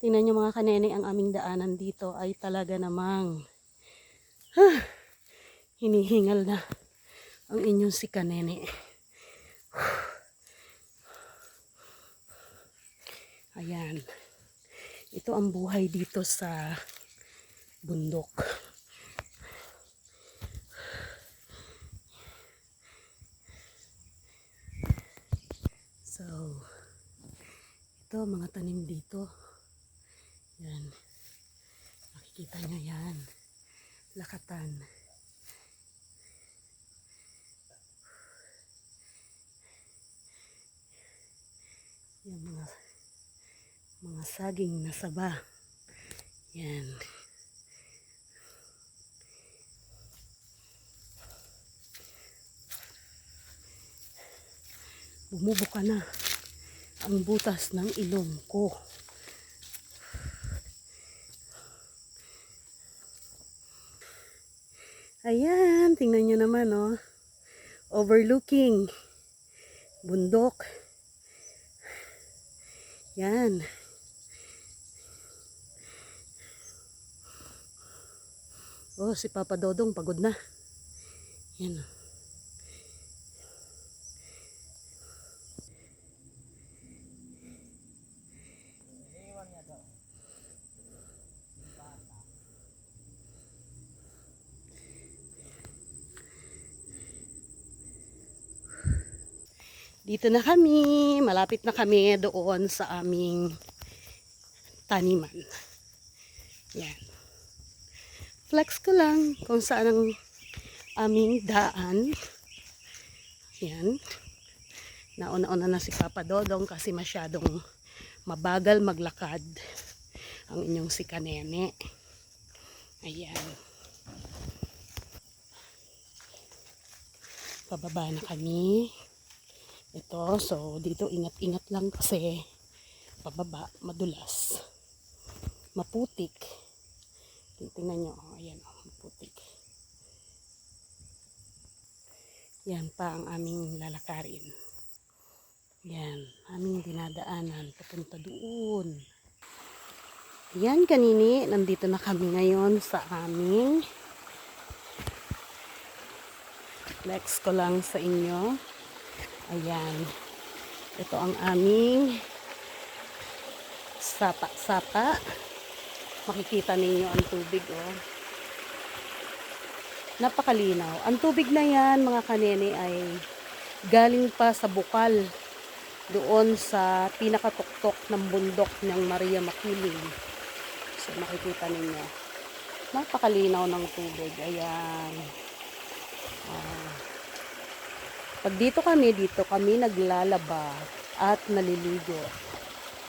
Tingnan nyo mga kanene, ang aming daanan dito ay talaga namang hinihingal na ang inyong si kanene. Ayan. Ito ang buhay dito sa bundok. So, ito mga tanim dito. Yan. Makikita nyo yan. Lakatan. Yan mga saging na saba. Yan. Bumubuka na ang butas ng ilong ko. Ayan, tingnan nyo naman, oh. Overlooking bundok. Yan. Oh, si Papa Dodong pagod na. Yan. Dito na kami. Malapit na kami doon sa aming taniman. Yan. Flex ko lang kung saan ang aming daan. Yan. Nauna-una na si Papa Dodong kasi masyadong mabagal maglakad ang inyong si kanene. Ayan. Pababa na kami. Ito, so dito ingat-ingat lang kasi pababa, madulas. Maputik. Tingnan nyo, ayan, maputik. Yan pa ang aming lalakarin. Yan, aming dinadaanan papunta doon. Yan kanini, nandito na kami ngayon sa aming flex ko lang sa inyo. Ayan. Ito ang aming sapa-sapa. Makikita ninyo ang tubig, oh. Napakalinaw. Ang tubig na yan, mga kanene, ay galing pa sa bukal doon sa pinakatuktok ng bundok ng Maria Makiling. So, makikita ninyo. Napakalinaw ng tubig. Ayan. Pag dito kami naglalaba at naliligo.